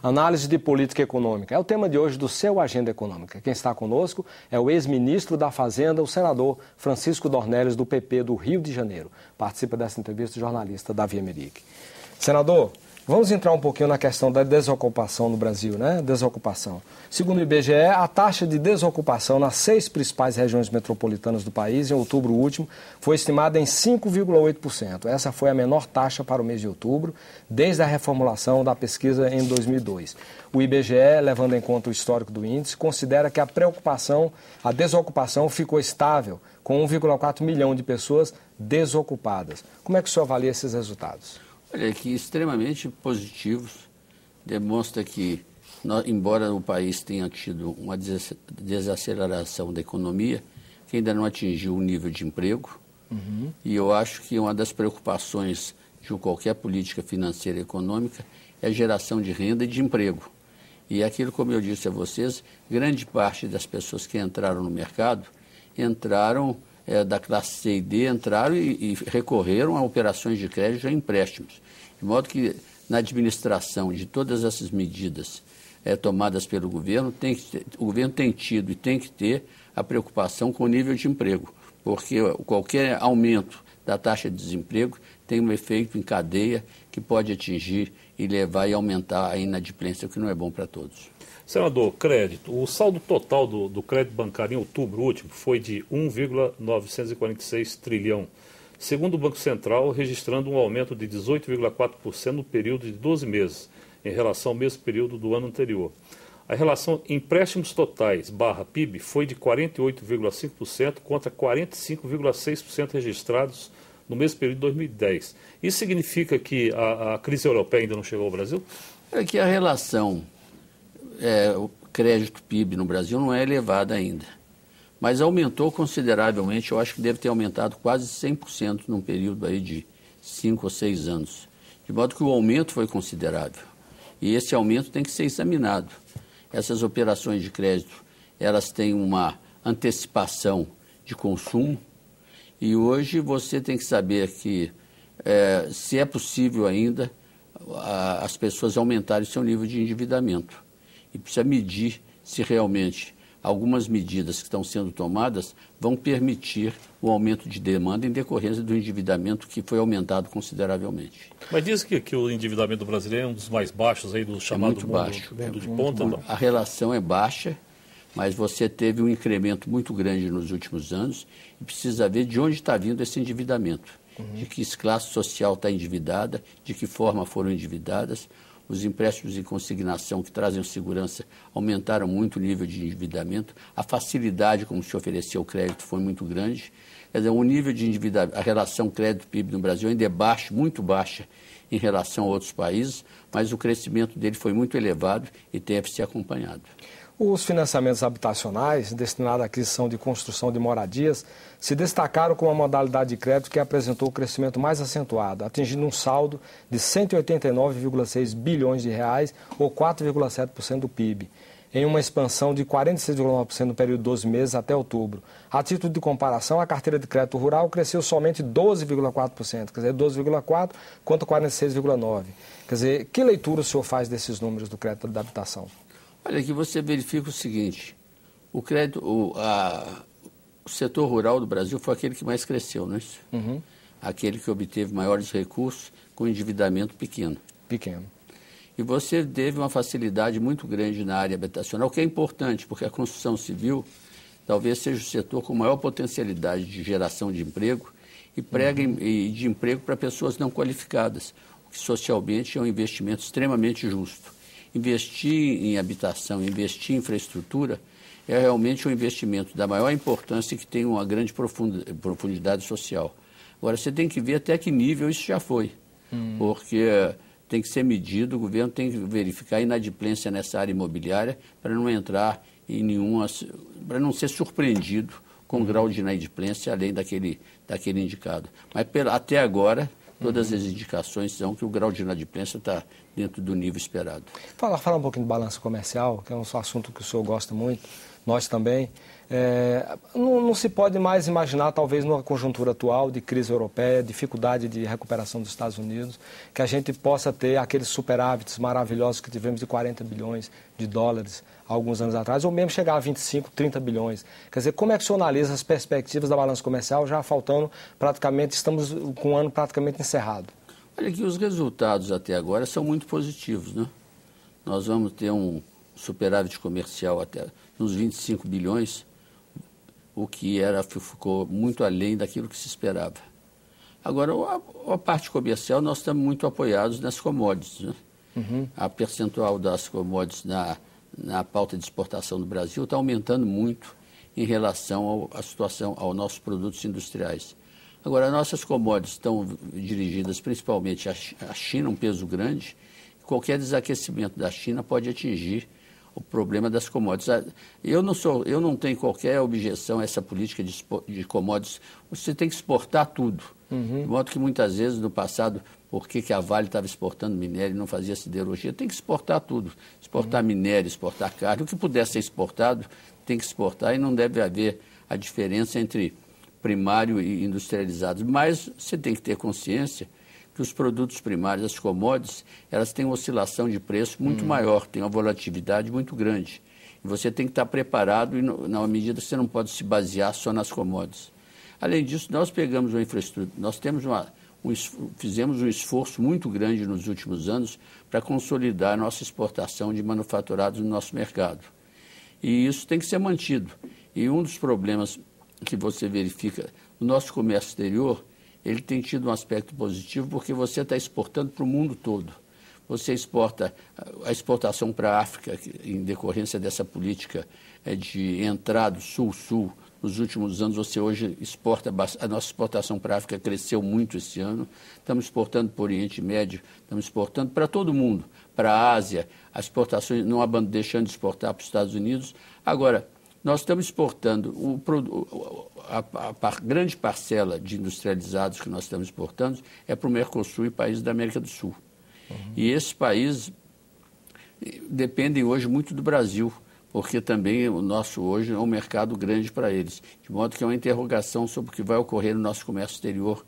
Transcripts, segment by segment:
Análise de política econômica. É o tema de hoje do seu Agenda Econômica. Quem está conosco é o ex-ministro da Fazenda, o senador Francisco Dornelles, do PP do Rio de Janeiro. Participa dessa entrevista o jornalista Davi Emerick. Senador, vamos entrar um pouquinho na questão da desocupação no Brasil, né? Desocupação. Segundo o IBGE, a taxa de desocupação nas 6 principais regiões metropolitanas do país, em outubro último, foi estimada em 5,8%. Essa foi a menor taxa para o mês de outubro, desde a reformulação da pesquisa em 2002. O IBGE, levando em conta o histórico do índice, considera que a desocupação ficou estável, com 1,4 milhão de pessoas desocupadas. Como é que o senhor avalia esses resultados? Olha, que extremamente positivos, demonstra que, embora o país tenha tido uma desaceleração da economia, que ainda não atingiu o nível de emprego, e eu acho que uma das preocupações de qualquer política financeira e econômica é a geração de renda e de emprego. E aquilo, como eu disse a vocês, grande parte das pessoas que entraram no mercado, entraram da classe C e D, entraram e recorreram a operações de crédito e a empréstimos. De modo que, na administração de todas essas medidas tomadas pelo governo, o governo tem tido e tem que ter a preocupação com o nível de emprego, porque qualquer aumento da taxa de desemprego tem um efeito em cadeia que pode atingir e levar e aumentar a inadimplência, o que não é bom para todos. Senador, crédito. O saldo total do crédito bancário em outubro último foi de 1,946 trilhão, segundo o Banco Central, registrando um aumento de 18,4% no período de 12 meses, em relação ao mesmo período do ano anterior. A relação empréstimos totais / PIB foi de 48,5% contra 45,6% registrados no mesmo período de 2010. Isso significa que a crise europeia ainda não chegou ao Brasil? É que a relação o crédito PIB no Brasil não é elevada ainda, mas aumentou consideravelmente. Eu acho que deve ter aumentado quase 100% num período aí de 5 ou 6 anos, de modo que o aumento foi considerável e esse aumento tem que ser examinado. Essas operações de crédito, elas têm uma antecipação de consumo e hoje você tem que saber que se é possível ainda as pessoas aumentarem seu nível de endividamento. E precisa medir se realmente algumas medidas que estão sendo tomadas vão permitir o aumento de demanda em decorrência do endividamento que foi aumentado consideravelmente. Mas diz que o endividamento brasileiro é um dos mais baixos aí do chamado mundo de ponta? Não? A relação é baixa, mas você teve um incremento muito grande nos últimos anos e precisa ver de onde está vindo esse endividamento, de que classe social está endividada, de que forma foram endividadas. Os empréstimos em consignação que trazem segurança aumentaram muito o nível de endividamento. A facilidade como se ofereceu o crédito foi muito grande. Quer dizer, o nível de endividamento, a relação crédito-PIB no Brasil ainda é baixa, muito baixa em relação a outros países, mas o crescimento dele foi muito elevado e deve ser acompanhado. Os financiamentos habitacionais destinados à aquisição de construção de moradias se destacaram como a modalidade de crédito que apresentou o crescimento mais acentuado, atingindo um saldo de 189,6 bilhões de reais, ou 4,7% do PIB, em uma expansão de 46,9% no período de 12 meses até outubro. A título de comparação, a carteira de crédito rural cresceu somente 12,4%, quer dizer, 12,4% contra 46,9%. Quer dizer, que leitura o senhor faz desses números do crédito da habitação? Olha, aqui você verifica o seguinte, o setor rural do Brasil foi aquele que mais cresceu, não é isso? Aquele que obteve maiores recursos com endividamento pequeno. E você teve uma facilidade muito grande na área habitacional, o que é importante, porque a construção civil talvez seja o setor com maior potencialidade de geração de emprego e de emprego para pessoas não qualificadas, o que socialmente é um investimento extremamente justo. Investir em habitação, investir em infraestrutura é realmente um investimento da maior importância e que tem uma grande profundidade social. Agora, você tem que ver até que nível isso já foi, porque tem que ser medido, o governo tem que verificar a inadimplência nessa área imobiliária para não entrar em para não ser surpreendido com o grau de inadimplência além daquele indicado. Mas até agora, todas as indicações são que o grau de inadimplência está dentro do nível esperado. Falar um pouquinho do balanço comercial, que é um assunto que o senhor gosta muito. nós também. Não se pode mais imaginar, talvez numa conjuntura atual de crise europeia, dificuldade de recuperação dos Estados Unidos, que a gente possa ter aqueles superávites maravilhosos que tivemos de 40 bilhões de dólares há alguns anos atrás, ou mesmo chegar a 25, 30 bilhões. Quer dizer, como é que o senhor analisa as perspectivas da balança comercial, já faltando praticamente, estamos com um ano praticamente encerrado? Olha que os resultados até agora são muito positivos, né? Nós vamos ter um superávit comercial até uns 25 bilhões, o que ficou muito além daquilo que se esperava. Agora, a parte comercial, nós estamos muito apoiados nas commodities, né? Uhum. A percentual das commodities na pauta de exportação do Brasil está aumentando muito em relação à situação, aos nossos produtos industriais. Agora, nossas commodities estão dirigidas principalmente à China, um peso grande. Qualquer desaquecimento da China pode atingir o problema das commodities. Eu não tenho qualquer objeção a essa política de commodities. Você tem que exportar tudo. Uhum. De modo que muitas vezes no passado, por que a Vale estava exportando minério e não fazia siderurgia? Tem que exportar tudo. Exportar minério, exportar carne. O que puder ser exportado, tem que exportar e não deve haver a diferença entre primário e industrializados. Mas você tem que ter consciência que os produtos primários, as commodities, elas têm uma oscilação de preço muito maior, têm uma volatilidade muito grande. E você tem que estar preparado, e na medida que você não pode se basear só nas commodities. Além disso, nós pegamos uma infraestrutura, nós fizemos um esforço muito grande nos últimos anos para consolidar a nossa exportação de manufaturados no nosso mercado. E isso tem que ser mantido. E um dos problemas que você verifica no nosso comércio exterior, ele tem tido um aspecto positivo porque você está exportando para o mundo todo. Você exporta a exportação para a África, em decorrência dessa política de entrada sul-sul. Nos últimos anos, você hoje exporta, a nossa exportação para a África cresceu muito esse ano. Estamos exportando para o Oriente Médio, estamos exportando para todo mundo, para a Ásia, as exportações não deixando de exportar para os Estados Unidos. Agora, nós estamos exportando a grande parcela de industrializados que nós estamos exportando é para o Mercosul e países da América do Sul. Uhum. E esses países dependem hoje muito do Brasil, porque também o nosso hoje é um mercado grande para eles. De modo que é uma interrogação sobre o que vai ocorrer no nosso comércio exterior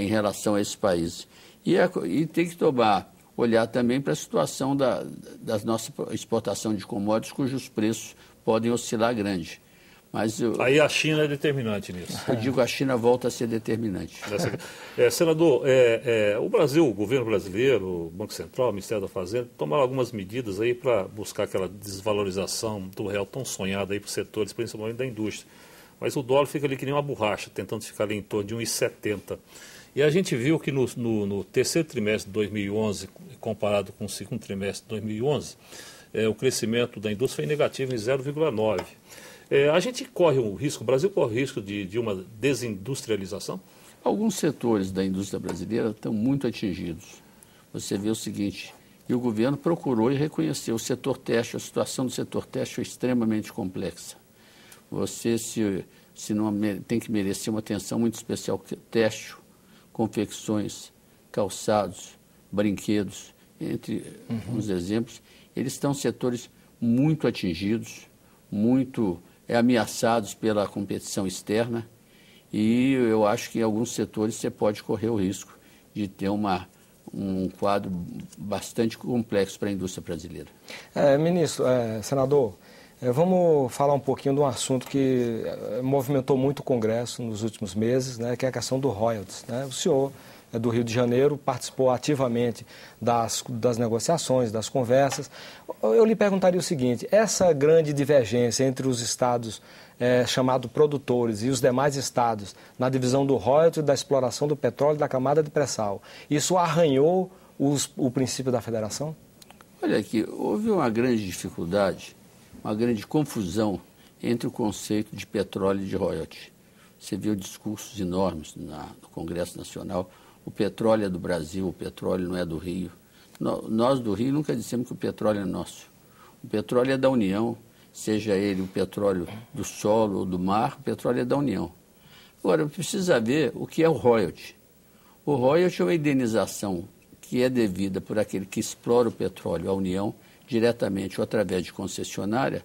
em relação a esses países. E tem que olhar também para a situação da nossa exportação de commodities, cujos preços podem oscilar grande. Mas aí a China é determinante nisso. Eu digo que a China volta a ser determinante. Senador, o Brasil, o governo brasileiro, o Banco Central, o Ministério da Fazenda, tomaram algumas medidas aí para buscar aquela desvalorização do real tão sonhada aí para os setores, principalmente da indústria. Mas o dólar fica ali que nem uma borracha, tentando ficar ali em torno de 1,70. E a gente viu que no terceiro trimestre de 2011, comparado com o segundo trimestre de 2011, o crescimento da indústria foi negativo em 0,9%. A gente corre o risco, o Brasil corre o risco de uma desindustrialização? Alguns setores da indústria brasileira estão muito atingidos. Você vê o seguinte, e o governo procurou e reconheceu o setor têxtil, a situação do setor têxtil é extremamente complexa. Você se não tem que merecer uma atenção muito especial, têxtil, confecções, calçados, brinquedos, entre uns exemplos, eles estão setores muito atingidos, muito ameaçados pela competição externa, e eu acho que em alguns setores você pode correr o risco de ter um quadro bastante complexo para a indústria brasileira. Ministro, senador, vamos falar um pouquinho de um assunto que movimentou muito o Congresso nos últimos meses, né, que é a questão do royalties, né? O senhor do Rio de Janeiro participou ativamente das negociações, das conversas. Eu lhe perguntaria o seguinte, essa grande divergência entre os estados chamados produtores e os demais estados na divisão do royalties, da exploração do petróleo e da camada de pré-sal, isso arranhou o princípio da federação? Olha aqui, houve uma grande dificuldade, uma grande confusão entre o conceito de petróleo e de royalties. Você viu discursos enormes no Congresso Nacional. O petróleo é do Brasil, o petróleo não é do Rio. Nós do Rio nunca dissemos que o petróleo é nosso. O petróleo é da União, seja ele o petróleo do solo ou do mar, o petróleo é da União. Agora, precisa ver o que é o royalty. O royalty é uma indenização que é devida por aquele que explora o petróleo à União, diretamente ou através de concessionária,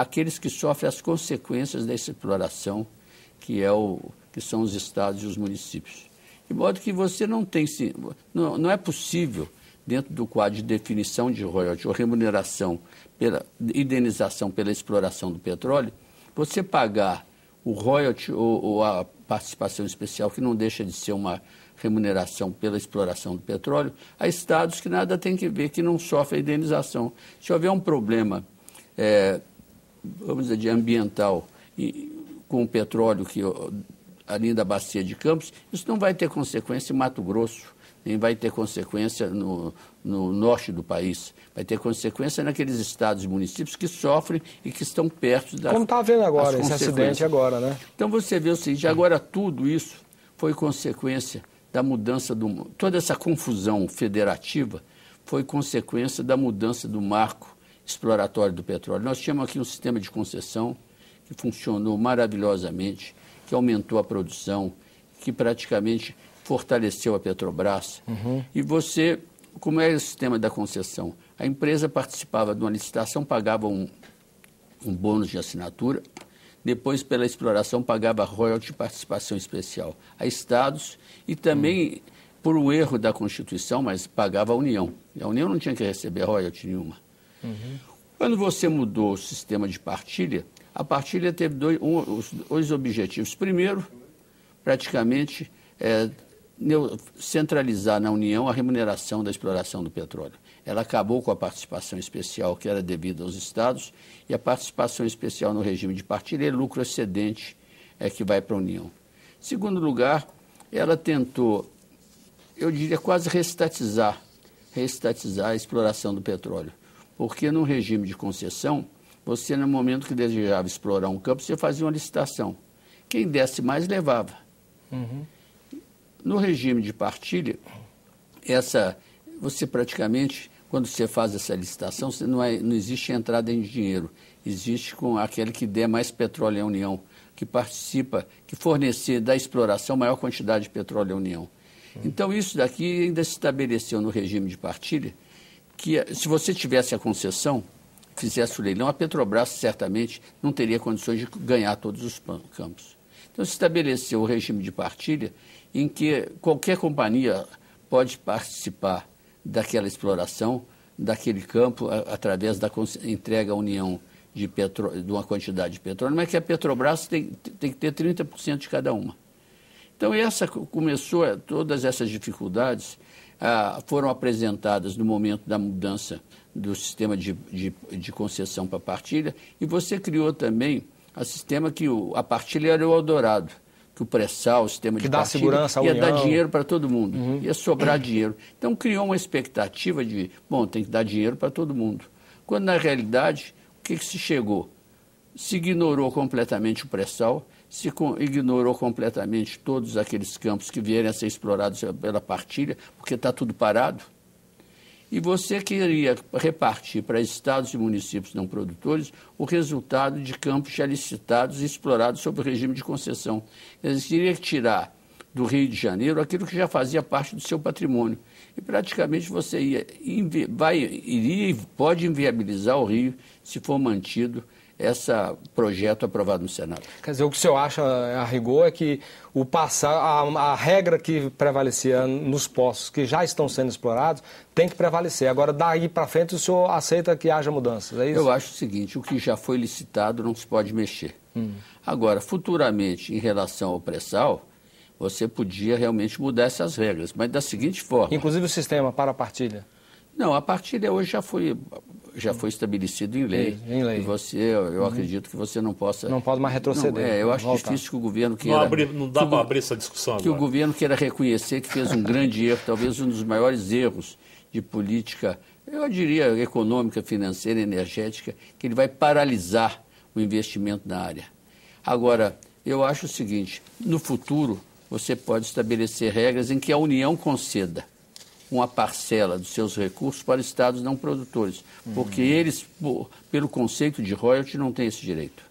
aqueles que sofrem as consequências dessa exploração, que são os estados e os municípios. De modo que você não é possível, dentro do quadro de definição de royalties ou remuneração, indenização pela exploração do petróleo, você pagar o royalty ou a participação especial, que não deixa de ser uma remuneração pela exploração do petróleo, a estados que nada tem que ver, que não sofrem a indenização. Se houver um problema, vamos dizer, de ambiental com o petróleo ali da Bacia de Campos, isso não vai ter consequência em Mato Grosso, nem vai ter consequência no norte do país. Vai ter consequência naqueles estados e municípios que sofrem e que estão perto das Como está vendo agora, esse acidente agora, né? Então você vê o seguinte, agora tudo isso foi consequência da mudança toda essa confusão federativa foi consequência da mudança do marco exploratório do petróleo. Nós tínhamos aqui um sistema de concessão que funcionou maravilhosamente, que aumentou a produção, que praticamente fortaleceu a Petrobras. E você, como é o sistema da concessão? A empresa participava de uma licitação, pagava um bônus de assinatura, depois, pela exploração, pagava royalty de participação especial a estados e também, por um erro da Constituição, mas pagava a União. E a União não tinha que receber royalty nenhuma. Quando você mudou o sistema de partilha, a partilha teve dois objetivos. Primeiro, praticamente, centralizar na União a remuneração da exploração do petróleo. Ela acabou com a participação especial que era devida aos estados e a participação especial no regime de partilha é lucro excedente que vai para a União. Segundo lugar, ela tentou, eu diria, quase reestatizar a exploração do petróleo, porque no regime de concessão, você, no momento que desejava explorar um campo, você fazia uma licitação. Quem desse mais, levava. No regime de partilha, você praticamente, quando você faz essa licitação, não existe entrada em dinheiro. Existe com aquele que der mais petróleo à União, que participa, que fornecer da exploração maior quantidade de petróleo à União. Então, isso daqui ainda se estabeleceu no regime de partilha, que se você tivesse a concessão, fizesse o leilão, a Petrobras certamente não teria condições de ganhar todos os campos. Então, se estabeleceu o regime de partilha em que qualquer companhia pode participar daquela exploração, daquele campo, através da entrega à União de uma quantidade de petróleo, mas que a Petrobras tem que ter 30% de cada uma. Então, todas essas dificuldades foram apresentadas no momento da mudança do sistema de concessão para partilha, e você criou também o sistema que a partilha era o Eldorado, que o pré-sal, o sistema de partilha, segurança à ia União. Dar dinheiro para todo mundo, ia sobrar dinheiro. Então, criou uma expectativa de, tem que dar dinheiro para todo mundo. Quando, na realidade, o que se chegou? Se ignorou completamente o pré-sal, se ignorou completamente todos aqueles campos que vierem a ser explorados pela partilha, porque está tudo parado. E você queria repartir para estados e municípios não produtores o resultado de campos já licitados e explorados sob o regime de concessão. Eles queriam tirar do Rio de Janeiro aquilo que já fazia parte do seu patrimônio. E praticamente você iria e pode inviabilizar o Rio se for mantido esse projeto aprovado no Senado. Quer dizer, o que o senhor acha, a rigor, é que a regra que prevalecia nos poços que já estão sendo explorados tem que prevalecer. Agora, daí para frente, o senhor aceita que haja mudanças, é isso? Eu acho o seguinte, o que já foi licitado não se pode mexer. Agora, futuramente, em relação ao pré-sal, você podia realmente mudar essas regras, mas da seguinte forma... Inclusive o sistema para a partilha? Não, a partilha hoje já foi estabelecido em lei. Em lei. E eu acredito que você não possa... Não pode mais retroceder. Eu acho difícil que o governo queira... Não dá para abrir essa discussão agora. Que o governo queira reconhecer que fez um grande erro, talvez um dos maiores erros de política, eu diria, econômica, financeira, energética, que ele vai paralisar o investimento na área. Agora, eu acho o seguinte, no futuro, você pode estabelecer regras em que a União conceda uma parcela dos seus recursos para estados não produtores, porque eles, pelo conceito de royalty, não têm esse direito.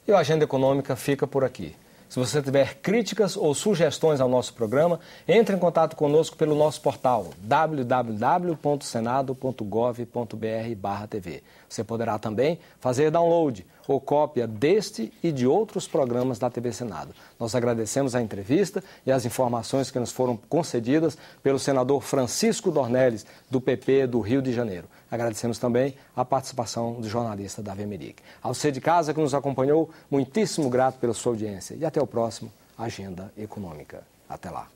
E a agenda econômica fica por aqui. Se você tiver críticas ou sugestões ao nosso programa, entre em contato conosco pelo nosso portal www.senado.gov.br/TV. Você poderá também fazer download ou cópia deste e de outros programas da TV Senado. Nós agradecemos a entrevista e as informações que nos foram concedidas pelo senador Francisco Dornelles, do PP do Rio de Janeiro. Agradecemos também a participação do jornalista Davi Meric. Ao você de casa que nos acompanhou, muitíssimo grato pela sua audiência. E até o próximo Agenda Econômica. Até lá.